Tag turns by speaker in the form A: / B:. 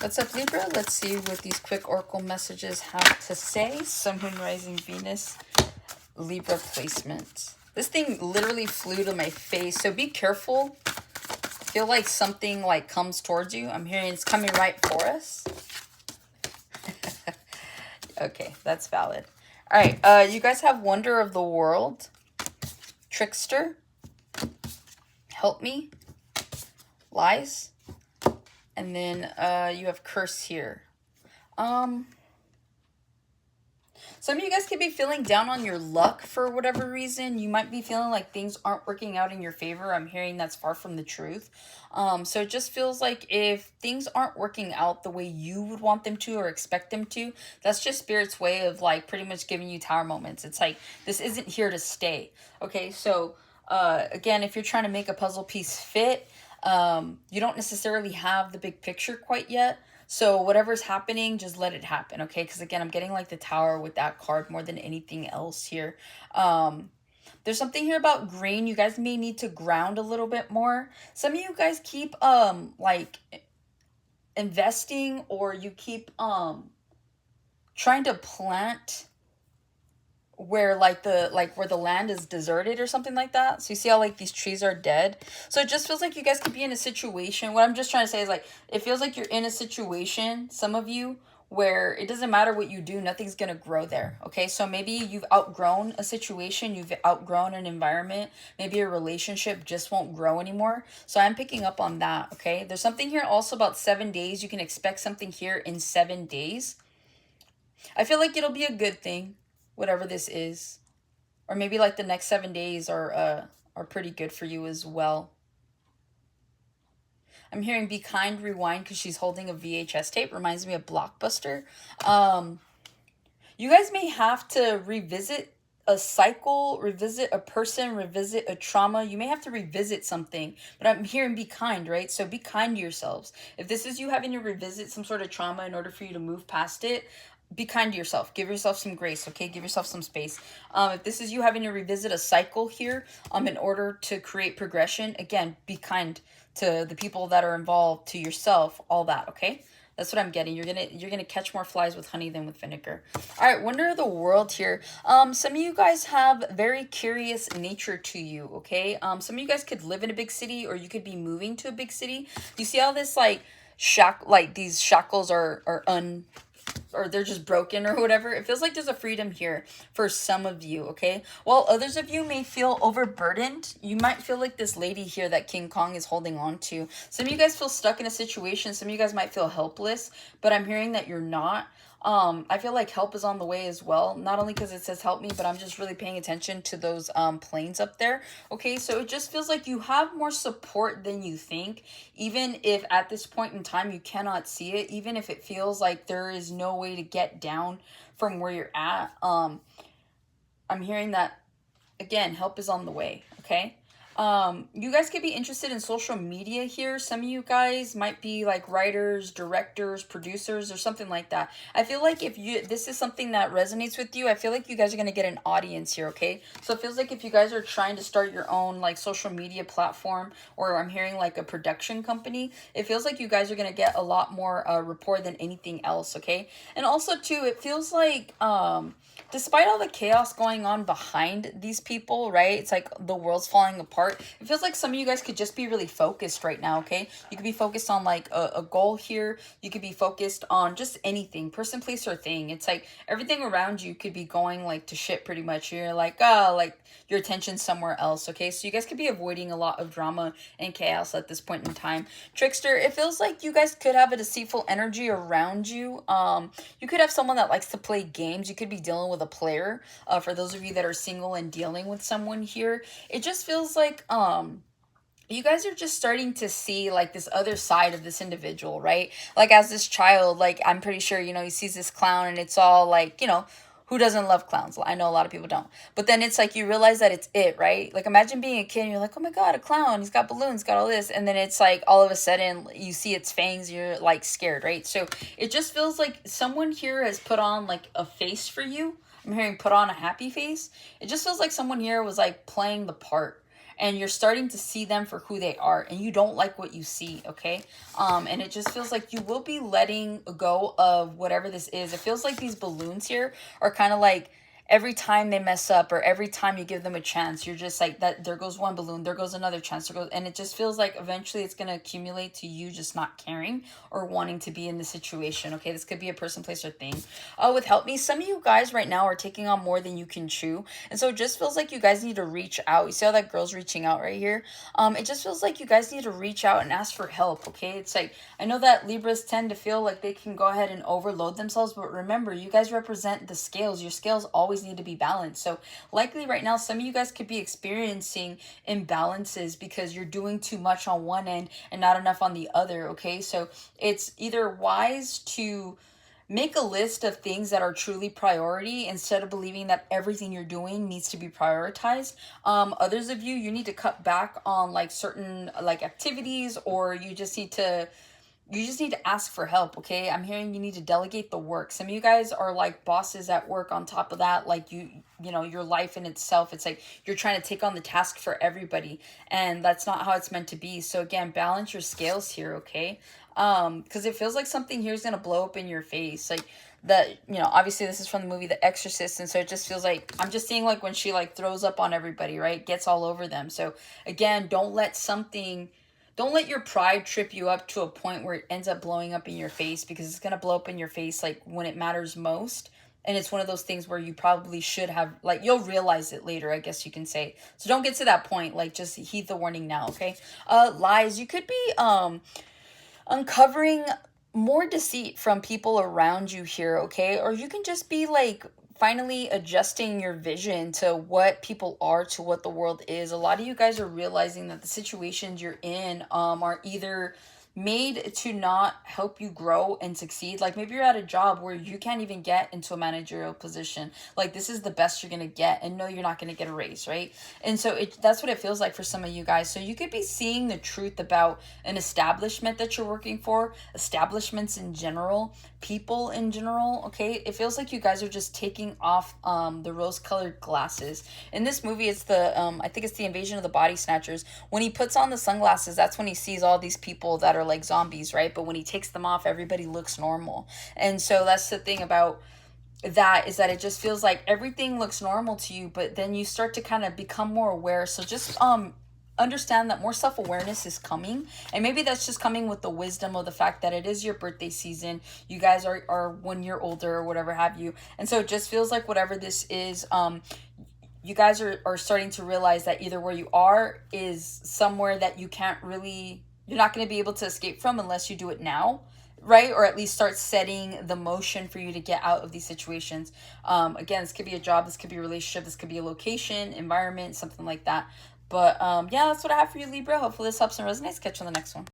A: What's up, Libra? Let's see what these quick oracle messages have to say. Sun, Moon, Rising, Venus, Libra placement. This thing literally flew to my face, so be careful. I feel like something like comes towards you. I'm hearing it's coming right for us. Okay, that's valid. All right, you guys have Wonder of the World, Trickster, Help Me, Lies, and then you have Curse here. Some of you guys could be feeling down on your luck for whatever reason. You might be feeling like things aren't working out in your favor. I'm hearing that's far from the truth. So it just feels like if things aren't working out the way you would want them to or expect them to, that's just Spirit's way of like pretty much giving you tower moments. It's like, this isn't here to stay. Okay, so again, if you're trying to make a puzzle piece fit, you don't necessarily have the big picture quite yet. So whatever's happening, just let it happen, okay? Because again, I'm getting like the Tower with that card more than anything else here. There's something here about green. You guys may need to ground a little bit more. Some of you guys keep like investing, or you keep trying to plant where where the land is deserted or something like that. So you see how like these trees are dead. So it just feels like you guys could be in a situation. What I'm just trying to say is like, it feels like you're in a situation, some of you, where it doesn't matter what you do, nothing's gonna grow there. Okay, so maybe you've outgrown a situation, you've outgrown an environment, maybe a relationship just won't grow anymore. So I'm picking up on that. Okay, there's something here also about 7 days. You can expect something here in 7 days. I feel like it'll be a good thing, whatever this is. Or maybe like the next 7 days are pretty good for you as well. I'm hearing Be Kind, Rewind, because she's holding a VHS tape. Reminds me of Blockbuster. You guys may have to revisit a cycle, revisit a person, revisit a trauma. You may have to revisit something, but I'm hearing be kind, right? So be kind to yourselves. If this is you having to revisit some sort of trauma in order for you to move past it, be kind to yourself. Give yourself some grace, okay? Give yourself some space. If this is you having to revisit a cycle here in order to create progression, again, be kind to the people that are involved, to yourself, all that, okay? That's what I'm getting. You're gonna catch more flies with honey than with vinegar. All right, Wonder of the World here. Some of you guys have very curious nature to you, okay? Some of you guys could live in a big city, or you could be moving to a big city. You see how this these shackles are or they're just broken or whatever. It feels like there's a freedom here for some of you, okay? While others of you may feel overburdened, you might feel like this lady here that King Kong is holding on to. Some of you guys feel stuck in a situation. Some of you guys might feel helpless, but I'm hearing that you're not. I feel like help is on the way as well. Not only because it says help me, but I'm just really paying attention to those planes up there. Okay, so it just feels like you have more support than you think. Even if at this point in time you cannot see it, even if it feels like there is no way to get down from where you're at, I'm hearing that, again, help is on the way, okay? You guys could be interested in social media here. Some of you guys might be like writers, directors, producers, or something like that. I feel like if this is something that resonates with you, I feel like you guys are going to get an audience here, okay? So it feels like if you guys are trying to start your own like social media platform, or I'm hearing like a production company, it feels like you guys are going to get a lot more rapport than anything else, okay? And also too, it feels like despite all the chaos going on behind these people, right? It's like the world's falling apart. It feels like some of you guys could just be really focused right now, okay? You could be focused on like a goal here. You could be focused on just anything, person, place, or thing. It's like everything around you could be going like to shit pretty much. You're like, like your attention's somewhere else, okay? So you guys could be avoiding a lot of drama and chaos at this point in time. Trickster, it feels like you guys could have a deceitful energy around you. You could have someone that likes to play games. You could be dealing with a player. For those of you that are single and dealing with someone here, it just feels like you guys are just starting to see like this other side of this individual, right? Like as this child, like I'm pretty sure, you know, he sees this clown and it's all like, you know, who doesn't love clowns? I know a lot of people don't. But then it's like you realize that it's it, right? Like imagine being a kid and you're like, oh my God, a clown. He's got balloons, got all this. And then it's like all of a sudden you see its fangs, you're like scared, right? So it just feels like someone here has put on like a face for you. I'm hearing put on a happy face. It just feels like someone here was like playing the part. and you're starting to see them for who they are, and you don't like what you see, okay? And it just feels like you will be letting go of whatever this is. It feels like these balloons here are kind of like every time they mess up or every time you give them a chance, you're just like, that there goes one balloon, there goes another chance, there goes, and it just feels like eventually it's going to accumulate to you just not caring or wanting to be in the situation. Okay, this could be a person, place, or thing. With help me, some of you guys right now are taking on more than you can chew, and so it just feels like you guys need to reach out. You see how that girl's reaching out right here? It just feels like you guys need to reach out and ask for help. Okay, it's like, I know that Libras tend to feel like they can go ahead and overload themselves, but remember, you guys represent the scales. Your scales always need to be balanced. So likely right now, some of you guys could be experiencing imbalances because you're doing too much on one end and not enough on the other. Okay, so it's either wise to make a list of things that are truly priority instead of believing that everything you're doing needs to be prioritized. Others of you, you need to cut back on like certain like activities, or you just need to ask for help. Okay, I'm hearing you need to delegate the work. Some of you guys are like bosses at work. On top of that, like you know, your life in itself, it's like you're trying to take on the task for everybody, and that's not how it's meant to be. So again, balance your scales here. Okay, because it feels like something here is gonna blow up in your face, like that, you know, obviously this is from the movie The Exorcist, and so it just feels like I'm just seeing like when she like throws up on everybody, right, gets all over them. So again, don't let your pride trip you up to a point where it ends up blowing up in your face, because it's going to blow up in your face like when it matters most. And it's one of those things where you probably should have, like, you'll realize it later, I guess you can say. So don't get to that point. Like, just heed the warning now, okay? Lies. You could be uncovering more deceit from people around you here, okay? Or you can just be like finally adjusting your vision to what people are, to what the world is. A lot of you guys are realizing that the situations you're in are either made to not help you grow and succeed. Like maybe you're at a job where you can't even get into a managerial position. Like this is the best you're going to get, and no, you're not going to get a raise, right? And so that's what it feels like for some of you guys. So you could be seeing the truth about an establishment that you're working for, establishments in general, people in general, okay? It feels like you guys are just taking off the rose-colored glasses. In this movie, it's the I think it's the Invasion of the Body Snatchers. When he puts on the sunglasses, that's when he sees all these people that are like zombies, right? But when he takes them off, everybody looks normal. And so that's the thing about that, is that it just feels like everything looks normal to you, but then you start to kind of become more aware. So just understand that more self-awareness is coming, and maybe that's just coming with the wisdom of the fact that it is your birthday season. You guys are 1 year older or whatever have you, and so it just feels like whatever this is, you guys are starting to realize that either where you are is somewhere that you're not going to be able to escape from unless you do it now, right? Or at least start setting the motion for you to get out of these situations. Again, this could be a job, this could be a relationship, this could be a location, environment, something like that. But yeah, that's what I have for you, Libra. Hopefully this helps and resonates. Catch you on the next one.